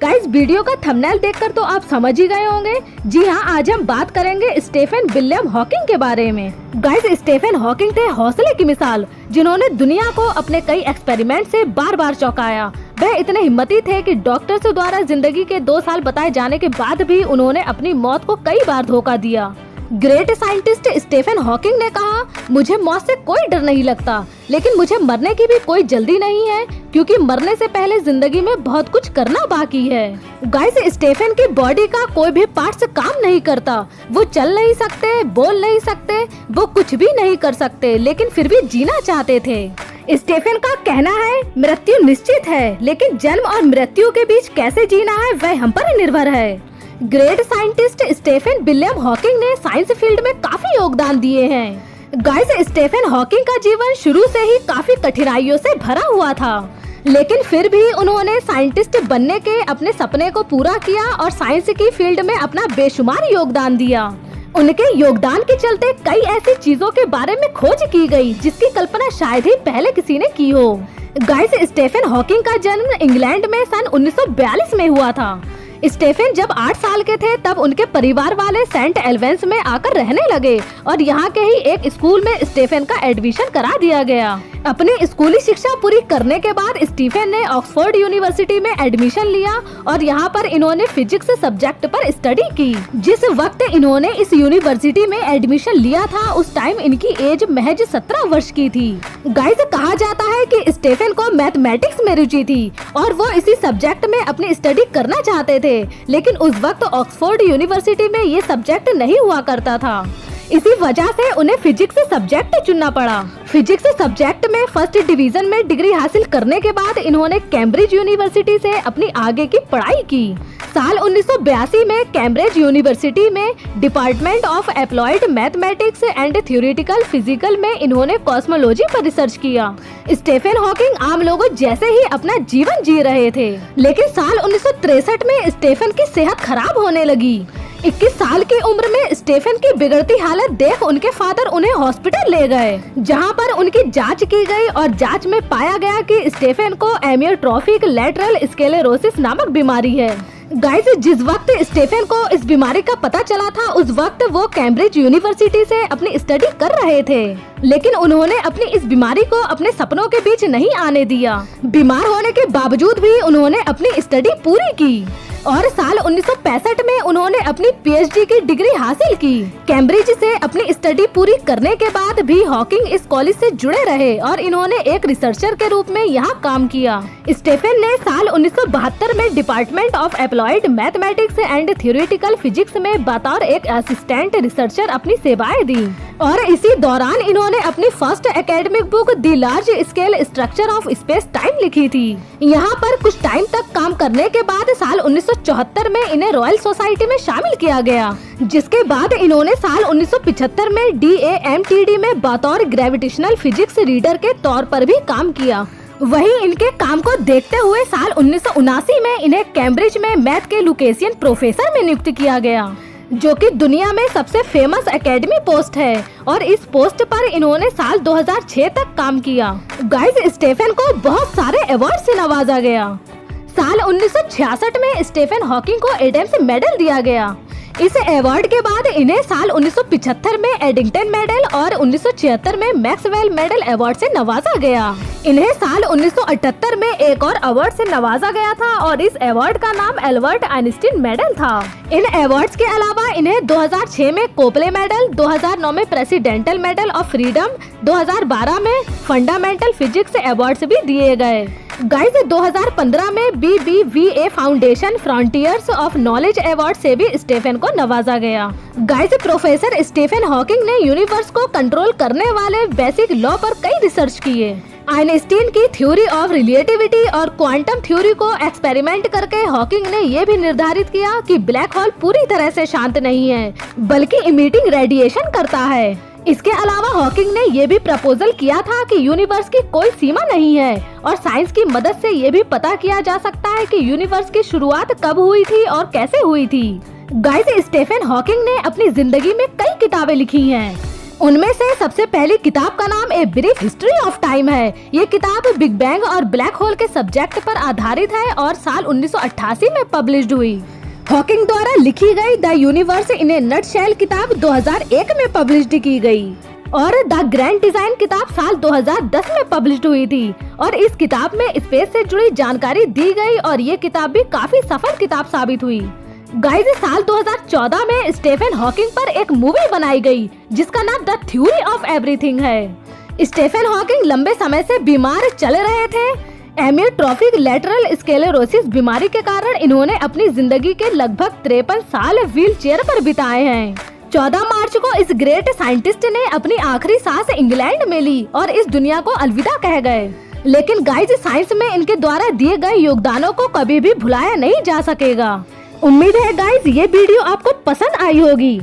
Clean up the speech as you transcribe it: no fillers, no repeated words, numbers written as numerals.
Guys video का thumbnail देखकर तो आप समझ ही गए होंगे। जी हाँ, आज हम बात करेंगे स्टीफन विलियम हॉकिंग के बारे में। गाइस स्टीफन हॉकिंग थे हौसले की मिसाल, जिन्होंने दुनिया को अपने कई एक्सपेरिमेंट से बार बार चौंकाया। वह इतने हिम्मती थे कि डॉक्टर्स द्वारा जिंदगी के 2 साल बताए जाने के बाद भी उन्होंने अपनी मौत को कई बार धोखा दिया। ग्रेट साइंटिस्ट स्टीफन हॉकिंग ने कहा, मुझे मौत से कोई डर नहीं लगता, लेकिन मुझे मरने की भी कोई जल्दी नहीं है, क्योंकि मरने से पहले जिंदगी में बहुत कुछ करना बाकी है। गाइस स्टीफन की बॉडी का कोई भी पार्ट्स काम नहीं करता। वो चल नहीं सकते, बोल नहीं सकते, वो कुछ भी नहीं कर सकते, लेकिन फिर भी जीना चाहते थे। स्टीफन का कहना है, मृत्यु निश्चित है, लेकिन जन्म और मृत्यु के बीच कैसे जीना है वह हम पर निर्भर है। Great scientist Stephen William Hawking ने साइंस फील्ड में काफी योगदान दिए हैं। गाइस स्टीफन हॉकिंग का जीवन शुरू से ही काफी कठिनाइयों से भरा हुआ था, लेकिन फिर भी उन्होंने साइंटिस्ट बनने के अपने सपने को पूरा किया और साइंस की फील्ड में अपना बेशुमार योगदान दिया। उनके योगदान के चलते कई ऐसी चीजों के बारे में खोज की गई जिसकी कल्पना शायद ही पहले किसी ने की हो। गाइस स्टीफन हॉकिंग का जन्म इंग्लैंड में सन 1942 में हुआ था। स्टीफन जब 8 साल के थे तब उनके परिवार वाले सेंट एल्वेंस में आकर रहने लगे और यहाँ के ही एक स्कूल में स्टीफन का एडमिशन करा दिया गया। अपनी स्कूली शिक्षा पूरी करने के बाद स्टीफन ने ऑक्सफोर्ड यूनिवर्सिटी में एडमिशन लिया और यहाँ पर इन्होंने फिजिक्स सब्जेक्ट पर स्टडी की। जिस वक्त इन्होंने इस यूनिवर्सिटी में एडमिशन लिया था उस टाइम इनकी एज महज 17 वर्ष की थी। गाइस कहा जाता है कि स्टीफन को मैथमेटिक्स में रुचि थी और वो इसी सब्जेक्ट में अपनी स्टडी करना चाहते थे, लेकिन उस वक्त ऑक्सफोर्ड यूनिवर्सिटी में ये सब्जेक्ट नहीं हुआ करता था। इसी वजह से उन्हें फिजिक्स सब्जेक्ट चुनना पड़ा। फिजिक्स सब्जेक्ट में फर्स्ट डिवीजन में डिग्री हासिल करने के बाद इन्होंने कैम्ब्रिज यूनिवर्सिटी से अपनी आगे की पढ़ाई की। साल 1982 में कैम्ब्रिज यूनिवर्सिटी में department of employed mathematics and theoretical physical में इन्होंने कॉस्मोलॉजी पर रिसर्च किया। स्टीफन हॉकिंग आम लोगों जैसे ही अपना जीवन जी रहे थे, लेकिन साल 1963 में स्टीफन की सेहत खराब होने लगी। 21 साल की उम्र में स्टीफन की बिगड़ती हालत देख उनके फादर उन्हें हॉस्पिटल ले गए, जहां पर उनकी जांच की गई और जांच में पाया गया कि स्टीफन को एमियोट्रोफिक लैटरल स्क्लेरोसिस नामक बीमारी है। गाइस जिस वक्त स्टीफन को इस बीमारी का पता चला था उस वक्त वो कैम्ब्रिज यूनिवर्सिटी से अपनी स्टडी कर रहे थे, लेकिन उन्होंने अपनी इस बीमारी को अपने सपनों के बीच नहीं आने दिया। बीमार होने के बावजूद भी उन्होंने अपनी स्टडी पूरी की और साल 1965 में उन्होंने अपनी पीएचडी की डिग्री हासिल की। कैम्ब्रिज से अपनी स्टडी पूरी करने के बाद भी हॉकिंग इस कॉलेज से जुड़े रहे और इन्होंने एक रिसर्चर के रूप में यहाँ काम किया। स्टीफन ने साल 1972 में department of employed mathematics and theoretical physics में बतौर एक असिस्टेंट रिसर्चर अपनी सेवाएं दी और इसी दौरान इन्होंने अपनी first academic book the large scale structure of space time लिखी थी। यहाँ पर कुछ टाइम तक काम करने के बाद साल 1974 में इन्हें रॉयल सोसाइटी में शामिल किया गया, जिसके बाद इन्होंने साल 1975 में DAMTD में बतौर ग्रेविटेशनल फिजिक्स रीडर के तौर पर भी काम किया। वहीं इनके काम को देखते हुए साल 1979 में इन्हें कैम्ब्रिज में मैथ के लुकेशियन प्रोफेसर में नियुक्त किया गया, जो कि दुनिया में सबसे फेमस एकेडमी पोस्ट है और इस पोस्ट पर इन्होंने साल 2006 तक काम किया। गाइस स्टीफन को बहुत सारे अवार्ड से नवाजा गया। साल 1966 में स्टीफन हॉकिंग को एडम्स मेडल दिया गया। इस अवार्ड के बाद इन्हें साल 1975 में एडिंगटन मेडल और 1976 में मैक्सवेल मेडल अवार्ड से नवाजा गया। इन्हें साल 1978 में एक और अवार्ड से नवाजा गया था और इस अवार्ड का नाम एल्बर्ट आइंस्टीन मेडल था। इन अवार्ड्स के अलावा इन्हें 2006 में कोपले मेडल, 2009 में प्रेसिडेंटल मेडल ऑफ फ्रीडम, 2012 में फंडामेंटल फिजिक्स अवार्ड्स भी दिए गए। गाइस 2015 में BBVA foundation frontiers of knowledge award से भी स्टीफन को नवाजा गया। गाइस प्रोफेसर स्टीफन हॉकिंग ने यूनिवर्स को कंट्रोल करने वाले बेसिक लॉ पर कई रिसर्च किए। आइंस्टीन की थ्योरी ऑफ रिलेटिविटी और क्वांटम थ्योरी को एक्सपेरिमेंट करके हॉकिंग ने ये भी निर्धारित किया कि ब्लैक होल पूरी तरह से शांत नहीं है, बल्कि इमिटिंग रेडिएशन करता है। इसके अलावा हॉकिंग ने ये भी प्रपोजल किया था कि यूनिवर्स की कोई सीमा नहीं है और साइंस की मदद से ये भी पता किया जा सकता है कि यूनिवर्स की शुरुआत कब हुई थी और कैसे हुई थी। गाइस स्टीफन हॉकिंग ने अपनी जिंदगी में कई किताबें लिखी हैं। उनमें से सबसे पहली किताब का नाम a brief history of time है। ये किताब बिग बैंग और ब्लैक होल के सब्जेक्ट पर आधारित है और साल 1988 में पब्लिश्ड हुई। हॉकिंग द्वारा लिखी गई the universe in A nutshell किताब 2001 में पब्लिश्ड की गई और द ग्रैंड डिजाइन किताब साल 2010 में पब्लिश्ड हुई थी और इस किताब में स्पेस से जुड़ी जानकारी दी गई और ये किताब भी काफी सफल किताब साबित हुई। गाइस साल 2014 में स्टीफन हॉकिंग पर एक मूवी बनाई गई जिसका नाम द थ्योरी ऑफ एवरीथिंग है। स्टीफन हॉकिंग लंबे समय से बीमार चल रहे थे। एमियोट्रोफिक लेटरल स्क्लेरोसिस बीमारी के कारण इन्होंने अपनी जिंदगी के लगभग 53 साल व्हील चेयर पर बिताए हैं। 14 मार्च को इस ग्रेट साइंटिस्ट ने अपनी आखिरी सांस इंग्लैंड में ली और इस दुनिया को अलविदा कह गए। लेकिन गाइस साइंस में इनके द्वारा दिए गए योगदानों को कभी भी भुलाया नहीं जा सकेगा। उम्मीद है गाइस ये वीडियो आपको पसंद आई होगी।